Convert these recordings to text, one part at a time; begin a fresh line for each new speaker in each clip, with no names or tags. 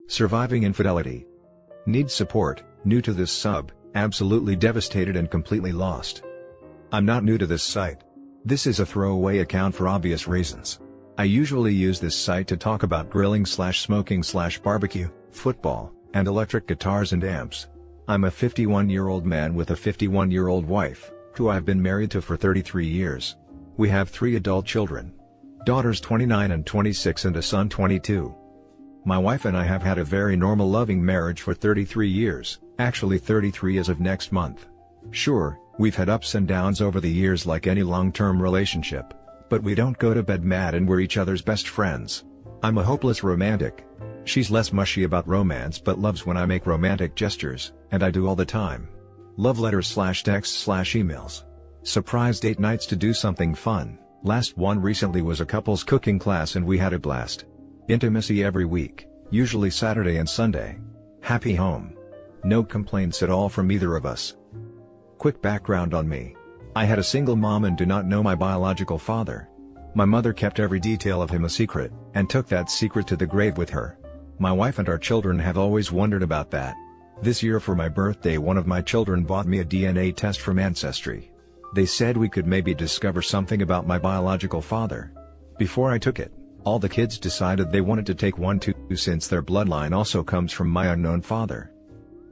Surviving infidelity. Needs support, new to this sub, absolutely devastated and completely lost. I'm not new to this site. This is a throwaway account for obvious reasons. I usually use this site to talk about grilling/smoking/barbecue, football, and electric guitars and amps. I'm a 51-year-old man with a 51-year-old wife, who I've been married to for 33 years. We have 3 adult children. Daughters 29 and 26 and a son 22. My wife and I have had a very normal loving marriage for 33 years, actually 33 as of next month. Sure, we've had ups and downs over the years like any long-term relationship, but we don't go to bed mad and we're each other's best friends. I'm a hopeless romantic. She's less mushy about romance but loves when I make romantic gestures, and I do all the time. Love letters/texts/emails. Surprise date nights to do something fun. Last one recently was a couple's cooking class and we had a blast. Intimacy every week, usually Saturday and Sunday. Happy home. No complaints at all from either of us. Quick background on me. I had a single mom and do not know my biological father. My mother kept every detail of him a secret, and took that secret to the grave with her. My wife and our children have always wondered about that. This year for my birthday one of my children bought me a DNA test from Ancestry. They said we could maybe discover something about my biological father. Before I took it, all the kids decided they wanted to take one too since their bloodline also comes from my unknown father.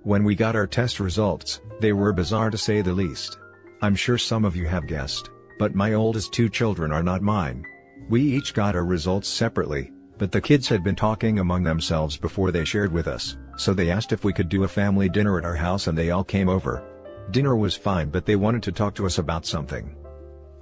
When we got our test results, they were bizarre to say the least. I'm sure some of you have guessed, but my oldest 2 children are not mine. We each got our results separately, but the kids had been talking among themselves before they shared with us, so they asked if we could do a family dinner at our house and they all came over. Dinner was fine but they wanted to talk to us about something.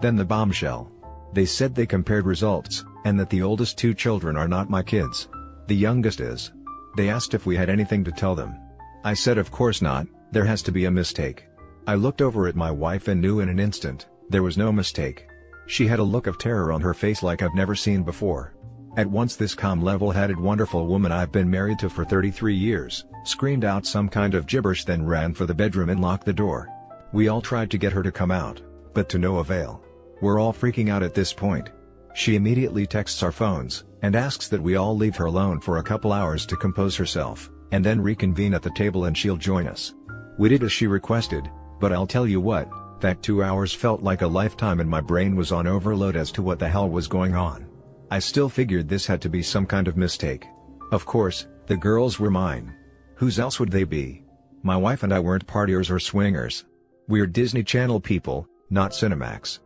Then the bombshell. They said they compared results, and that the oldest 2 children are not my kids. The youngest is. They asked if we had anything to tell them. I said of course not, there has to be a mistake. I looked over at my wife and knew in an instant, there was no mistake. She had a look of terror on her face like I've never seen before. At once this calm level-headed wonderful woman I've been married to for 33 years, screamed out some kind of gibberish then ran for the bedroom and locked the door. We all tried to get her to come out, but to no avail. We're all freaking out at this point. She immediately texts our phones, and asks that we all leave her alone for a couple hours to compose herself, and then reconvene at the table and she'll join us. We did as she requested, but I'll tell you what, that 2 hours felt like a lifetime and my brain was on overload as to what the hell was going on. I still figured this had to be some kind of mistake. Of course, the girls were mine. Whose else would they be? My wife and I weren't partiers or swingers. We're Disney Channel people, not Cinemax.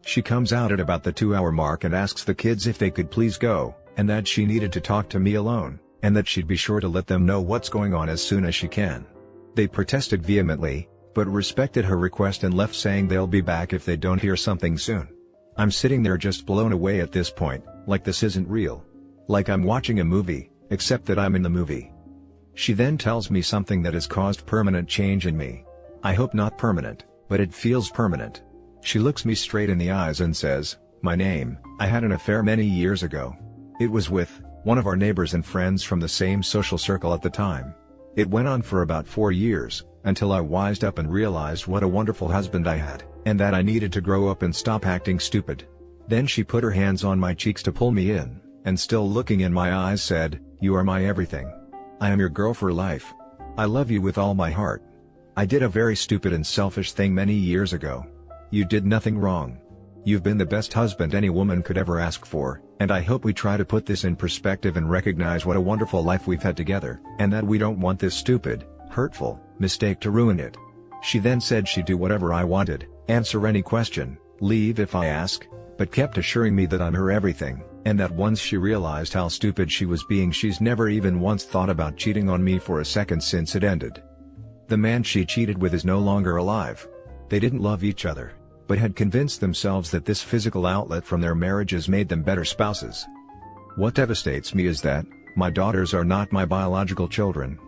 She comes out at about the 2-hour mark and asks the kids if they could please go, and that she needed to talk to me alone, and that she'd be sure to let them know what's going on as soon as she can. They protested vehemently, but respected her request and left saying they'll be back if they don't hear something soon. I'm sitting there just blown away at this point, like this isn't real. Like I'm watching a movie, except that I'm in the movie. She then tells me something that has caused permanent change in me. I hope not permanent, but it feels permanent. She looks me straight in the eyes and says, "My name, I had an affair many years ago. It was with one of our neighbors and friends from the same social circle at the time. It went on for about 4 years, until I wised up and realized what a wonderful husband I had, and that I needed to grow up and stop acting stupid." Then she put her hands on my cheeks to pull me in, and still looking in my eyes said, "You are my everything. I am your girl for life. I love you with all my heart. I did a very stupid and selfish thing many years ago. You did nothing wrong. You've been the best husband any woman could ever ask for, and I hope we try to put this in perspective and recognize what a wonderful life we've had together, and that we don't want this stupid, hurtful mistake to ruin it." She then said she'd do whatever I wanted, answer any question, leave if I ask, but kept assuring me that I'm her everything, and that once she realized how stupid she was being she's never even once thought about cheating on me for a second since it ended. The man she cheated with is no longer alive. They didn't love each other, but had convinced themselves that this physical outlet from their marriages made them better spouses. What devastates me is that my daughters are not my biological children.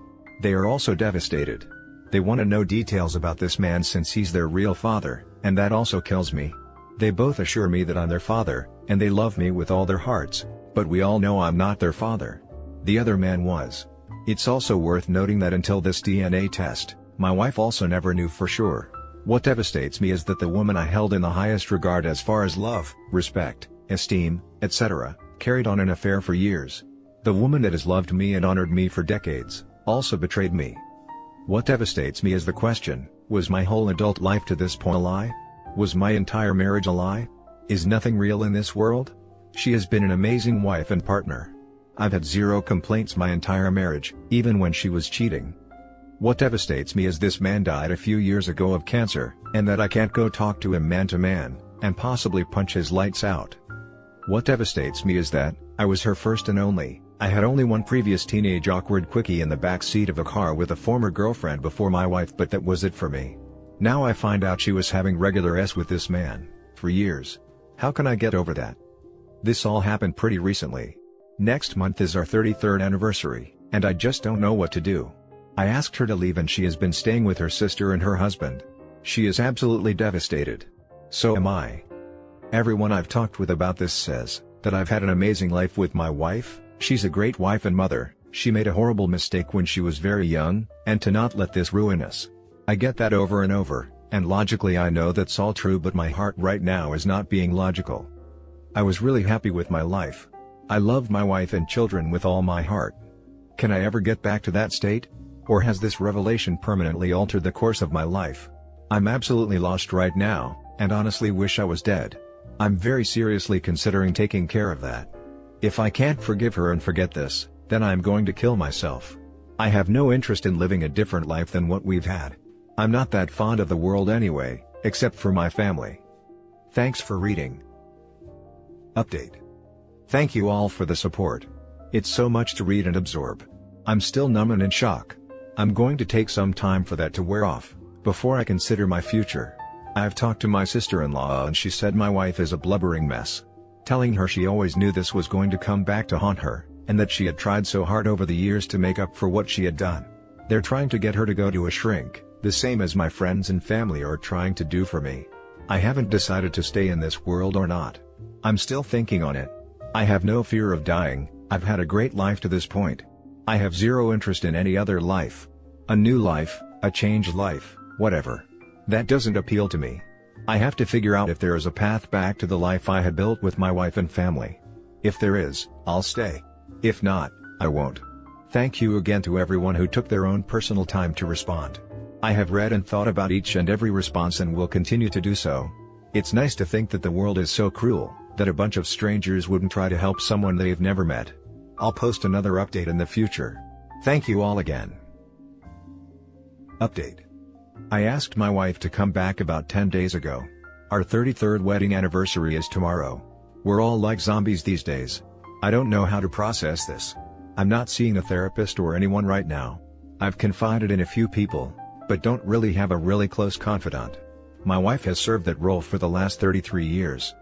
They are also devastated. They want to know details about this man since he's their real father, and that also kills me. They both assure me that I'm their father, and they love me with all their hearts, but we all know I'm not their father. The other man was. It's also worth noting that until this DNA test, my wife also never knew for sure. What devastates me is that the woman I held in the highest regard as far as love, respect, esteem, etc., carried on an affair for years. The woman that has loved me and honored me for decades, also betrayed me. What devastates me is the question, was my whole adult life to this point a lie? Was my entire marriage a lie? Is nothing real in this world? She has been an amazing wife and partner. I've had zero complaints my entire marriage, even when she was cheating. What devastates me is this man died a few years ago of cancer, and that I can't go talk to him man to man, and possibly punch his lights out. What devastates me is that, I was her first and only. I had only one previous teenage awkward quickie in the back seat of a car with a former girlfriend before my wife, but that was it for me. Now I find out she was having regular s with this man, for years. How can I get over that? This all happened pretty recently. Next month is our 33rd anniversary, and I just don't know what to do. I asked her to leave and she has been staying with her sister and her husband. She is absolutely devastated. So am I. Everyone I've talked with about this says that I've had an amazing life with my wife. She's a great wife and mother. She made a horrible mistake when she was very young, and to not let this ruin us. I get that over and over, and logically I know that's all true, but my heart right now is not being logical. I was really happy with my life. I love my wife and children with all my heart. Can I ever get back to that state? Or has this revelation permanently altered the course of my life? I'm absolutely lost right now, and honestly wish I was dead. I'm very seriously considering taking care of that. If I can't forgive her and forget this, then I'm going to kill myself. I have no interest in living a different life than what we've had. I'm not that fond of the world anyway, except for my family. Thanks for reading. Update. Thank you all for the support. It's so much to read and absorb. I'm still numb and in shock. I'm going to take some time for that to wear off, before I consider my future. I've talked to my sister-in-law and she said my wife is a blubbering mess. Telling her she always knew this was going to come back to haunt her, and that she had tried so hard over the years to make up for what she had done. They're trying to get her to go to a shrink, the same as my friends and family are trying to do for me. I haven't decided to stay in this world or not. I'm still thinking on it. I have no fear of dying. I've had a great life to this point. I have zero interest in any other life. A new life, a changed life, whatever. That doesn't appeal to me. I have to figure out if there is a path back to the life I had built with my wife and family. If there is, I'll stay. If not, I won't. Thank you again to everyone who took their own personal time to respond. I have read and thought about each and every response and will continue to do so. It's nice to think that the world is so cruel, that a bunch of strangers wouldn't try to help someone they've never met. I'll post another update in the future. Thank you all again. Update. I asked my wife to come back about 10 days ago. Our 33rd wedding anniversary is tomorrow. We're all like zombies these days. I don't know how to process this. I'm not seeing a therapist or anyone right now. I've confided in a few people, but don't really have a really close confidant. My wife has served that role for the last 33 years.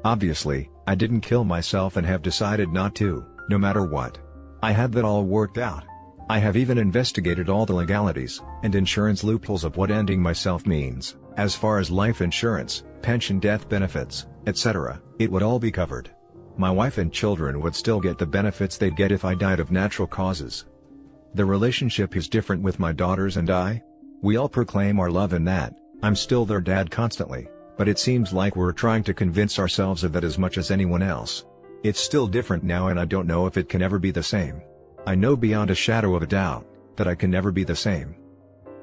Obviously, I didn't kill myself and have decided not to, no matter what. I had that all worked out. I have even investigated all the legalities and insurance loopholes of what ending myself means. As far as life insurance, pension, death benefits, etc., it would all be covered. My wife and children would still get the benefits they'd get if I died of natural causes. The relationship is different with my daughters and I. We all proclaim our love in that I'm still their dad constantly, but it seems like we're trying to convince ourselves of that as much as anyone else. It's still different now and I don't know if it can ever be the same. I know beyond a shadow of a doubt that I can never be the same.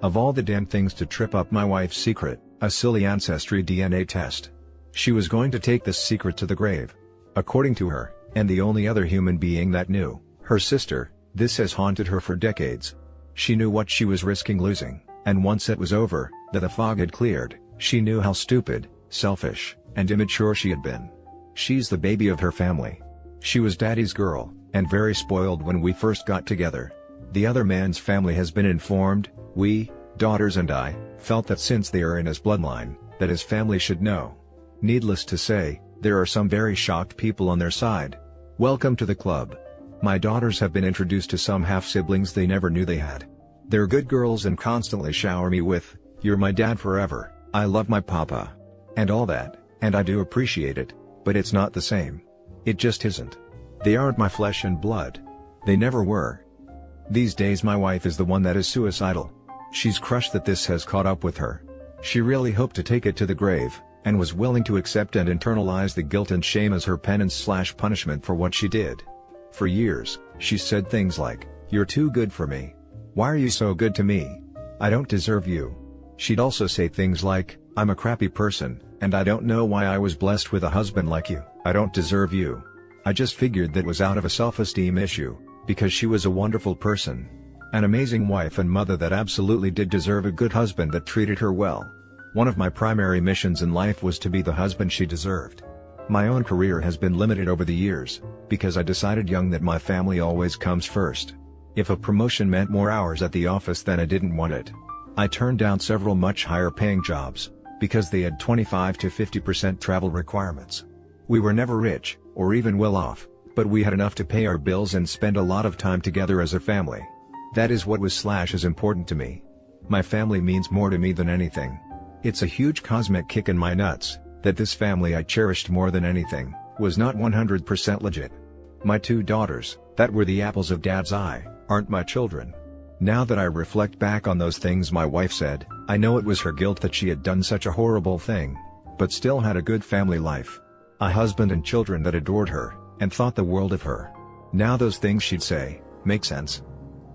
Of all the damn things to trip up my wife's secret, a silly ancestry DNA test. She was going to take this secret to the grave. According to her, and the only other human being that knew, her sister, this has haunted her for decades. She knew what she was risking losing, and once it was over, that the fog had cleared, she knew how stupid, selfish, and immature she had been. She's the baby of her family. She was daddy's girl, and very spoiled when we first got together. The other man's family has been informed. We, daughters and I, felt that since they are in his bloodline, that his family should know. Needless to say, there are some very shocked people on their side. Welcome to the club. My daughters have been introduced to some half-siblings they never knew they had. They're good girls and constantly shower me with, "You're my dad forever, I love my papa," and all that, and I do appreciate it, but it's not the same. It just isn't. They aren't my flesh and blood. They never were. These days my wife is the one that is suicidal. She's crushed that this has caught up with her. She really hoped to take it to the grave, and was willing to accept and internalize the guilt and shame as her penance/punishment for what she did. For years, she said things like, "You're too good for me. Why are you so good to me? I don't deserve you." She'd also say things like, "I'm a crappy person, and I don't know why I was blessed with a husband like you. I don't deserve you." I just figured that was out of a self-esteem issue, because she was a wonderful person. An amazing wife and mother that absolutely did deserve a good husband that treated her well. One of my primary missions in life was to be the husband she deserved. My own career has been limited over the years, because I decided young that my family always comes first. If a promotion meant more hours at the office, then I didn't want it. I turned down several much higher paying jobs, because they had 25 to 50% travel requirements. We were never rich, or even well off, but we had enough to pay our bills and spend a lot of time together as a family. That is what is important to me. My family means more to me than anything. It's a huge cosmic kick in my nuts, that this family I cherished more than anything, was not 100% legit. My 2 daughters, that were the apples of Dad's eye, aren't my children. Now that I reflect back on those things my wife said, I know it was her guilt that she had done such a horrible thing, but still had a good family life. A husband and children that adored her, and thought the world of her. Now those things she'd say, make sense.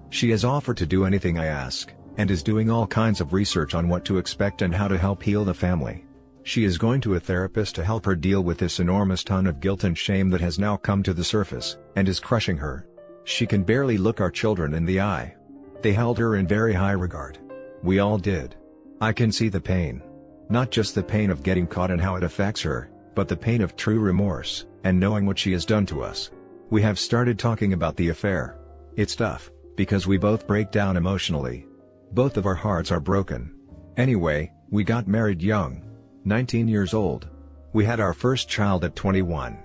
She has offered to do anything I ask, and is doing all kinds of research on what to expect and how to help heal the family. She is going to a therapist to help her deal with this enormous ton of guilt and shame that has now come to the surface, and is crushing her. She can barely look our children in the eye. They held her in very high regard. We all did. I can see the pain. Not just the pain of getting caught and how it affects her, but the pain of true remorse, and knowing what she has done to us. We have started talking about the affair. It's tough, because we both break down emotionally. Both of our hearts are broken. Anyway, we got married young. 19 years old. We had our first child at 21.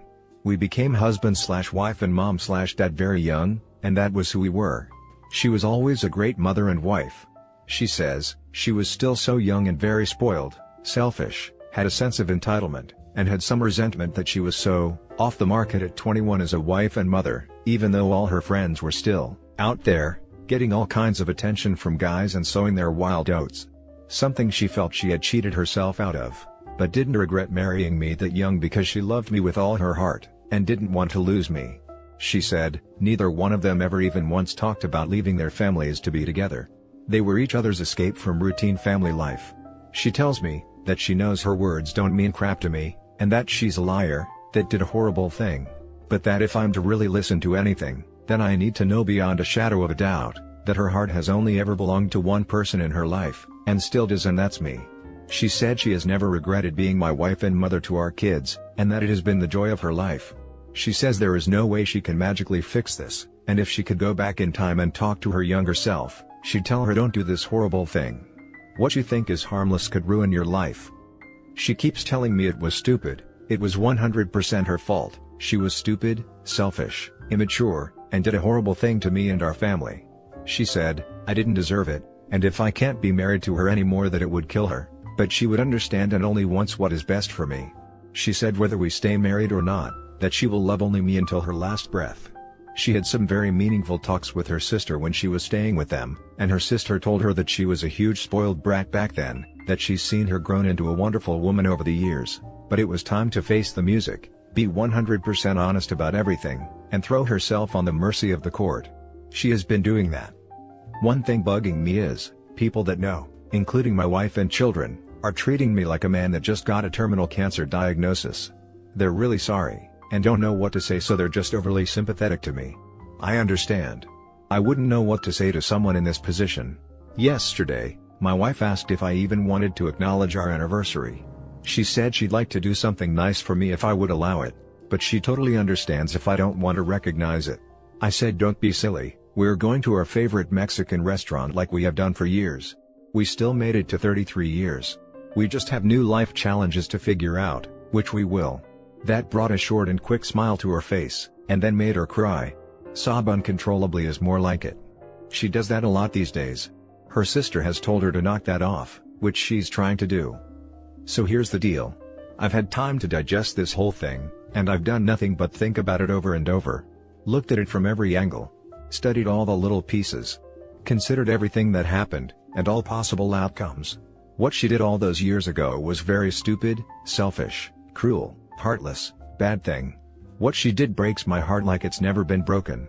We became husband/wife and mom/dad very young, and that was who we were. She was always a great mother and wife. She says, she was still so young and very spoiled, selfish, had a sense of entitlement, and had some resentment that she was so off the market at 21 as a wife and mother, even though all her friends were still out there, getting all kinds of attention from guys and sowing their wild oats. Something she felt she had cheated herself out of, but didn't regret marrying me that young because she loved me with all her heart, and didn't want to lose me. She said, neither one of them ever even once talked about leaving their families to be together. They were each other's escape from routine family life. She tells me that she knows her words don't mean crap to me, and that she's a liar, that did a horrible thing. But that if I'm to really listen to anything, then I need to know beyond a shadow of a doubt, that her heart has only ever belonged to one person in her life, and still does, and that's me. She said she has never regretted being my wife and mother to our kids, and that it has been the joy of her life. She says there is no way she can magically fix this, and if she could go back in time and talk to her younger self, she'd tell her don't do this horrible thing. What you think is harmless could ruin your life. She keeps telling me it was stupid, it was 100% her fault, she was stupid, selfish, immature, and did a horrible thing to me and our family. She said, I didn't deserve it, and if I can't be married to her anymore that it would kill her, but she would understand and only wants what is best for me. She said whether we stay married or not, that she will love only me until her last breath. She had some very meaningful talks with her sister when she was staying with them, and her sister told her that she was a huge spoiled brat back then, that she's seen her grown into a wonderful woman over the years, but it was time to face the music, be 100% honest about everything, and throw herself on the mercy of the court. She has been doing that. One thing bugging me is, people that know, including my wife and children, are treating me like a man that just got a terminal cancer diagnosis. They're really sorry, and don't know what to say, so they're just overly sympathetic to me. I understand. I wouldn't know what to say to someone in this position. Yesterday, my wife asked if I even wanted to acknowledge our anniversary. She said she'd like to do something nice for me if I would allow it, but she totally understands if I don't want to recognize it. I said don't be silly, we're going to our favorite Mexican restaurant like we have done for years. We still made it to 33 years. We just have new life challenges to figure out, which we will. That brought a short and quick smile to her face, and then made her cry. Sob uncontrollably is more like it. She does that a lot these days. Her sister has told her to knock that off, which she's trying to do. So here's the deal. I've had time to digest this whole thing, and I've done nothing but think about it over and over. Looked at it from every angle. Studied all the little pieces. Considered everything that happened, and all possible outcomes. What she did all those years ago was very stupid, selfish, cruel, heartless, bad thing. What she did breaks my heart like it's never been broken.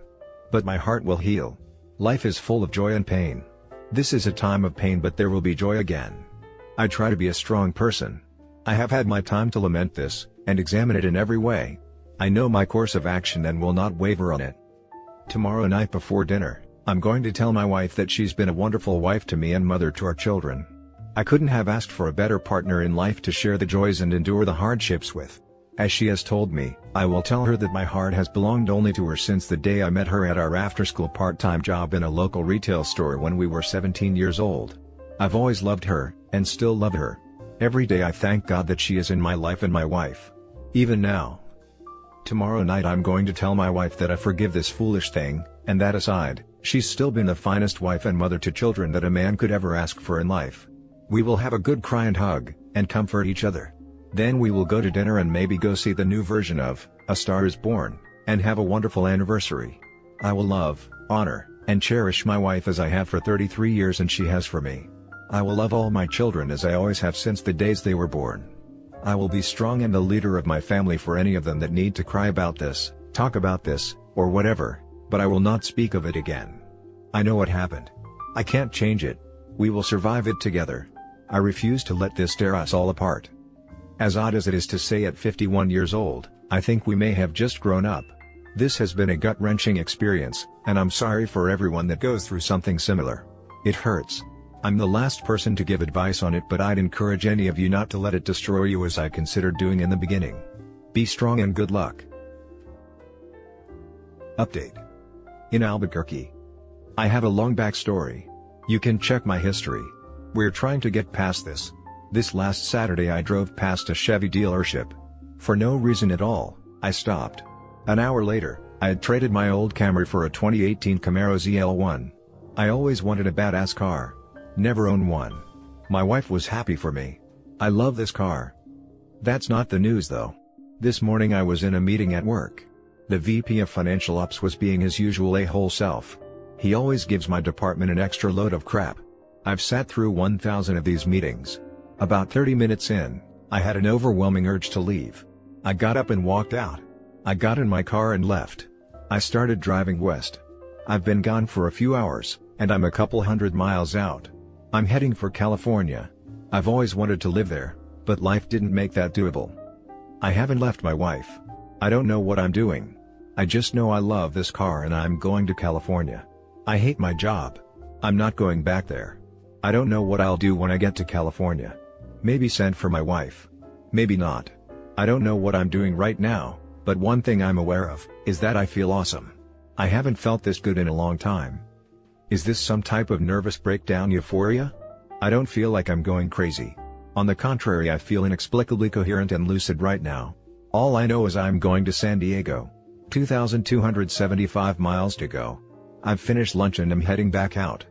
But my heart will heal. Life is full of joy and pain. This is a time of pain, but there will be joy again. I try to be a strong person. I have had my time to lament this, and examine it in every way. I know my course of action and will not waver on it. Tomorrow night before dinner, I'm going to tell my wife that she's been a wonderful wife to me and mother to our children. I couldn't have asked for a better partner in life to share the joys and endure the hardships with. As she has told me, I will tell her that my heart has belonged only to her since the day I met her at our after-school part-time job in a local retail store when we were 17 years old. I've always loved her, and still love her. Every day I thank God that she is in my life and my wife. Even now. Tomorrow night I'm going to tell my wife that I forgive this foolish thing, and that aside, she's still been the finest wife and mother to children that a man could ever ask for in life. We will have a good cry and hug, and comfort each other. Then we will go to dinner and maybe go see the new version of A Star is Born, and have a wonderful anniversary. I will love, honor, and cherish my wife as I have for 33 years and she has for me. I will love all my children as I always have since the days they were born. I will be strong and the leader of my family for any of them that need to cry about this, talk about this, or whatever, but I will not speak of it again. I know what happened. I can't change it. We will survive it together. I refuse to let this tear us all apart. As odd as it is to say at 51 years old, I think we may have just grown up. This has been a gut-wrenching experience, and I'm sorry for everyone that goes through something similar. It hurts. I'm the last person to give advice on it, but I'd encourage any of you not to let it destroy you as I considered doing in the beginning. Be strong and good luck. Update. In Albuquerque. I have a long backstory. You can check my history. We're trying to get past this. This last Saturday I drove past a Chevy dealership. For no reason at all, I stopped. An hour later, I had traded my old Camry for a 2018 Camaro ZL1. I always wanted a badass car. Never owned one. My wife was happy for me. I love this car. That's not the news though. This morning I was in a meeting at work. The VP of Financial Ops was being his usual a-hole self. He always gives my department an extra load of crap. I've sat through 1,000 of these meetings. About 30 minutes in, I had an overwhelming urge to leave. I got up and walked out. I got in my car and left. I started driving west. I've been gone for a few hours, and I'm a couple hundred miles out. I'm heading for California. I've always wanted to live there, but life didn't make that doable. I haven't left my wife. I don't know what I'm doing. I just know I love this car and I'm going to California. I hate my job. I'm not going back there. I don't know what I'll do when I get to California. Maybe send for my wife. Maybe not. I don't know what I'm doing right now, but one thing I'm aware of, is that I feel awesome. I haven't felt this good in a long time. Is this some type of nervous breakdown euphoria? I don't feel like I'm going crazy. On the contrary, I feel inexplicably coherent and lucid right now. All I know is I'm going to San Diego. 2,275 miles to go. I've finished lunch and am heading back out.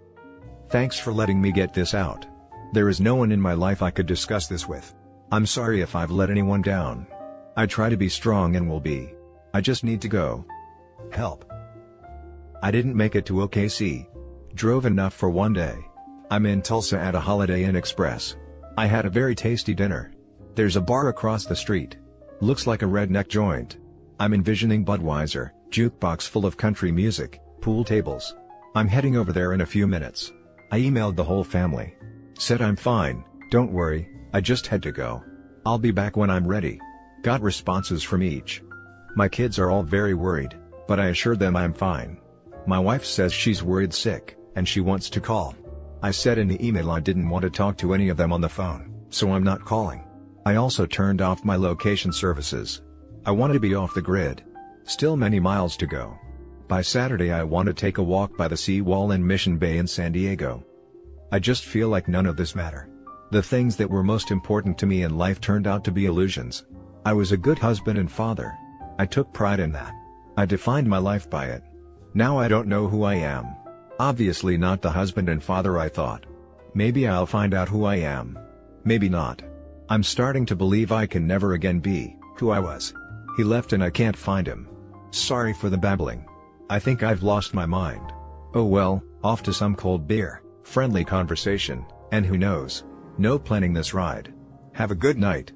Thanks for letting me get this out. There is no one in my life I could discuss this with. I'm sorry if I've let anyone down. I try to be strong and will be. I just need to go. Help. I didn't make it to OKC. Drove enough for one day. I'm in Tulsa at a Holiday Inn Express. I had a very tasty dinner. There's a bar across the street. Looks like a redneck joint. I'm envisioning Budweiser, jukebox full of country music, pool tables. I'm heading over there in a few minutes. I emailed the whole family. Said I'm fine, don't worry, I just had to go. I'll be back when I'm ready. Got responses from each. My kids are all very worried, but I assured them I'm fine. My wife says she's worried sick, and she wants to call. I said in the email I didn't want to talk to any of them on the phone, so I'm not calling. I also turned off my location services. I wanted to be off the grid. Still many miles to go. By Saturday I want to take a walk by the seawall in Mission Bay in San Diego. I just feel like none of this matter. The things that were most important to me in life turned out to be illusions. I was a good husband and father. I took pride in that. I defined my life by it. Now I don't know who I am. Obviously not the husband and father I thought. Maybe I'll find out who I am. Maybe not. I'm starting to believe I can never again be who I was. He left and I can't find him. Sorry for the babbling. I think I've lost my mind. Oh well, off to some cold beer, friendly conversation, and who knows, no planning this ride. Have a good night.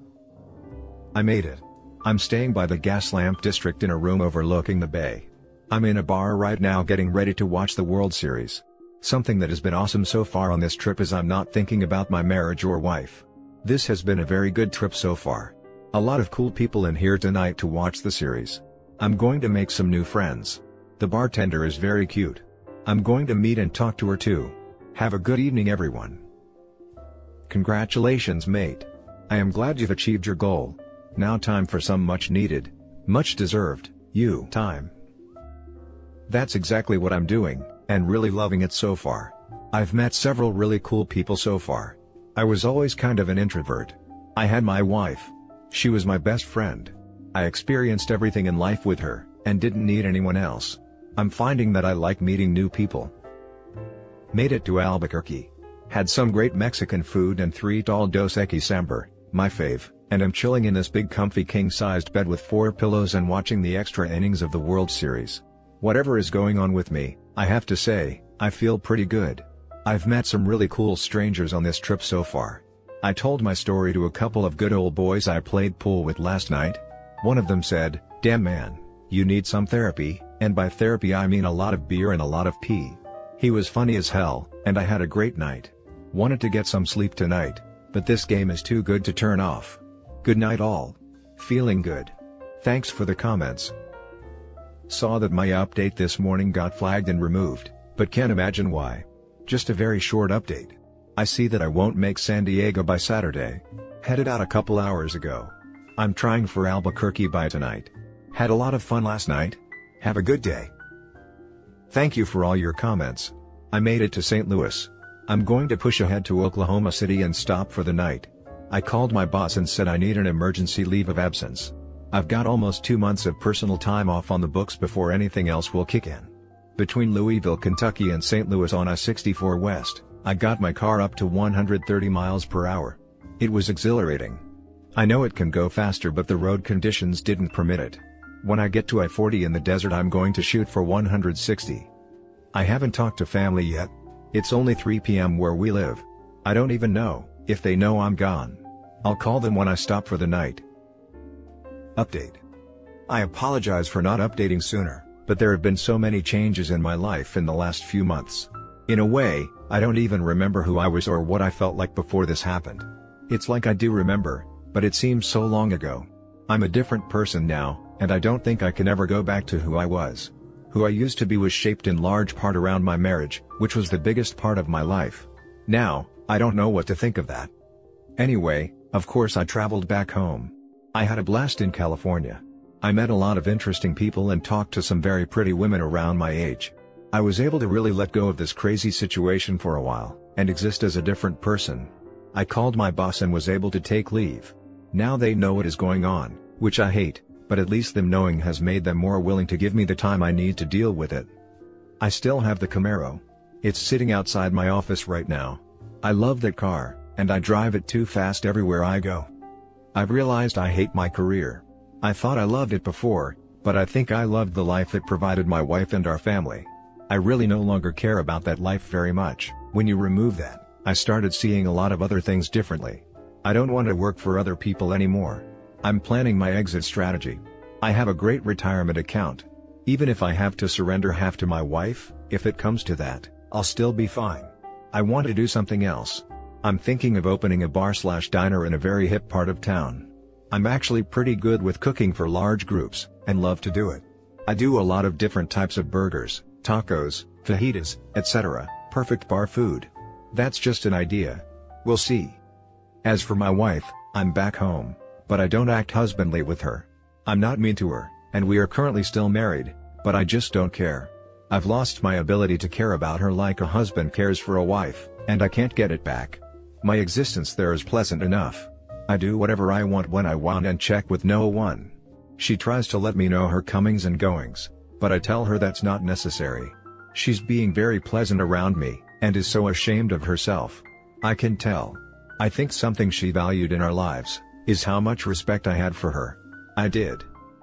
I made it. I'm staying by the Gaslamp District in a room overlooking the bay. I'm in a bar right now getting ready to watch the World Series. Something that has been awesome so far on this trip is I'm not thinking about my marriage or wife. This has been a very good trip so far. A lot of cool people in here tonight to watch the series. I'm going to make some new friends. The bartender is very cute. I'm going to meet and talk to her too. Have a good evening everyone. Congratulations mate. I am glad you've achieved your goal. Now time for some much needed, much deserved, you time. That's exactly what I'm doing, and really loving it so far. I've met several really cool people so far. I was always kind of an introvert. I had my wife. She was my best friend. I experienced everything in life with her, and didn't need anyone else. I'm finding that I like meeting new people. Made it to Albuquerque. Had some great Mexican food and 3 tall Dos Equis Samber, my fave, and I'm chilling in this big comfy king-sized bed with 4 pillows and watching the extra innings of the World Series. Whatever is going on with me, I have to say, I feel pretty good. I've met some really cool strangers on this trip so far. I told my story to a couple of good old boys I played pool with last night. One of them said, "Damn man, you need some therapy," and by therapy I mean a lot of beer and a lot of pee. He was funny as hell, and I had a great night. Wanted to get some sleep tonight, but this game is too good to turn off. Good night all. Feeling good. Thanks for the comments. Saw that my update this morning got flagged and removed, but can't imagine why. Just a very short update. I see that I won't make San Diego by Saturday. Headed out a couple hours ago. I'm trying for Albuquerque by tonight. Had a lot of fun last night. Have a good day. Thank you for all your comments. I made it to St. Louis. I'm going to push ahead to Oklahoma City and stop for the night. I called my boss and said I need an emergency leave of absence. I've got almost 2 months of personal time off on the books before anything else will kick in. Between Louisville, Kentucky and St. Louis on I-64 West, I got my car up to 130 miles per hour. It was exhilarating. I know it can go faster but the road conditions didn't permit it. When I get to I-40 in the desert I'm going to shoot for 160. I haven't talked to family yet. It's only 3 p.m. where we live. I don't even know if they know I'm gone. I'll call them when I stop for the night. Update. I apologize for not updating sooner, but there have been so many changes in my life in the last few months. In a way, I don't even remember who I was or what I felt like before this happened. It's like I do remember, but it seems so long ago. I'm a different person now, and I don't think I can ever go back to who I was. Who I used to be was shaped in large part around my marriage, which was the biggest part of my life. Now, I don't know what to think of that. Anyway, of course I traveled back home. I had a blast in California. I met a lot of interesting people and talked to some very pretty women around my age. I was able to really let go of this crazy situation for a while, and exist as a different person. I called my boss and was able to take leave. Now they know what is going on, which I hate, but at least them knowing has made them more willing to give me the time I need to deal with it. I still have the Camaro. It's sitting outside my office right now. I love that car, and I drive it too fast everywhere I go. I've realized I hate my career. I thought I loved it before, but I think I loved the life it provided my wife and our family. I really no longer care about that life very much. When you remove that, I started seeing a lot of other things differently. I don't want to work for other people anymore. I'm planning my exit strategy. I have a great retirement account. Even if I have to surrender half to my wife, if it comes to that, I'll still be fine. I want to do something else. I'm thinking of opening a bar/diner in a very hip part of town. I'm actually pretty good with cooking for large groups, and love to do it. I do a lot of different types of burgers, tacos, fajitas, etc., perfect bar food. That's just an idea. We'll see. As for my wife, I'm back home, but I don't act husbandly with her. I'm not mean to her, and we are currently still married, but I just don't care. I've lost my ability to care about her like a husband cares for a wife, and I can't get it back. My existence there is pleasant enough. I do whatever I want when I want and check with no one. She tries to let me know her comings and goings, but I tell her that's not necessary. She's being very pleasant around me, and is so ashamed of herself. I can tell. I think something she valued in our lives, is how much respect I had for her. I did.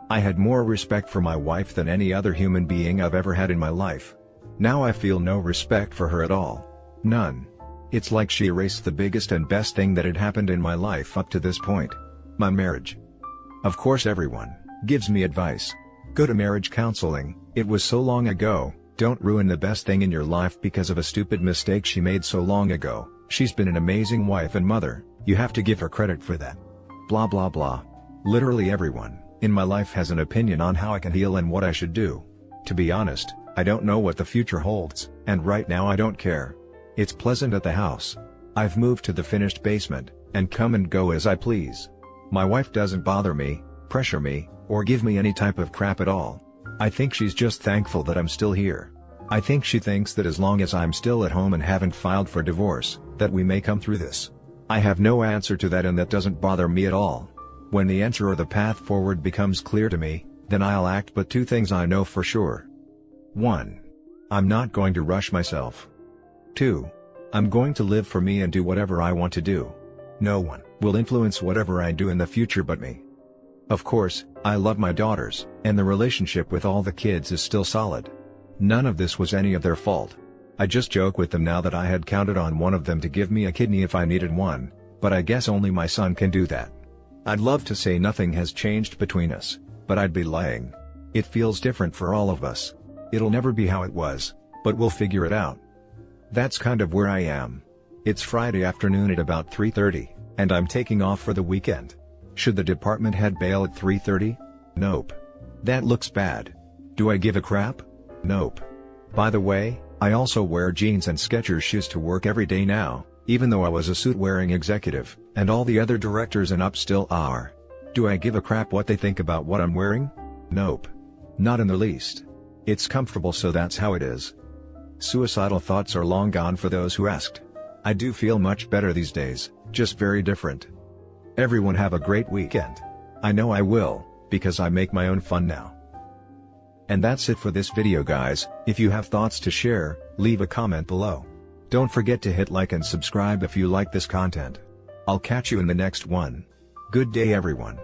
I had more respect for my wife than any other human being I've ever had in my life. Now I feel no respect for her at all. None. It's like she erased the biggest and best thing that had happened in my life up to this point. My marriage. Of course everyone gives me advice. Go to marriage counseling, it was so long ago, don't ruin the best thing in your life because of a stupid mistake she made so long ago. She's been an amazing wife and mother, you have to give her credit for that. Blah blah blah. Literally everyone in my life has an opinion on how I can heal and what I should do. To be honest, I don't know what the future holds, and right now I don't care. It's pleasant at the house. I've moved to the finished basement, and come and go as I please. My wife doesn't bother me, pressure me, or give me any type of crap at all. I think she's just thankful that I'm still here. I think she thinks that as long as I'm still at home and haven't filed for divorce, that we may come through this. I have no answer to that, and that doesn't bother me at all. When the answer or the path forward becomes clear to me, then I'll act, but two things I know for sure. 1. I'm not going to rush myself. 2. I'm going to live for me and do whatever I want to do. No one will influence whatever I do in the future but me. Of course, I love my daughters, and the relationship with all the kids is still solid. None of this was any of their fault. I just joke with them now that I had counted on one of them to give me a kidney if I needed one, but I guess only my son can do that. I'd love to say nothing has changed between us, but I'd be lying. It feels different for all of us. It'll never be how it was, but we'll figure it out. That's kind of where I am. It's Friday afternoon at about 3:30, and I'm taking off for the weekend. Should the department head bail at 3:30? Nope. That looks bad. Do I give a crap? Nope. By the way, I also wear jeans and Skechers shoes to work every day now, even though I was a suit-wearing executive, and all the other directors and up still are. Do I give a crap what they think about what I'm wearing? Nope. Not in the least. It's comfortable, so that's how it is. Suicidal thoughts are long gone for those who asked. I do feel much better these days, just very different. Everyone have a great weekend. I know I will, because I make my own fun now. And that's it for this video, guys. If you have thoughts to share, leave a comment below. Don't forget to hit like and subscribe if you like this content. I'll catch you in the next one. Good day everyone.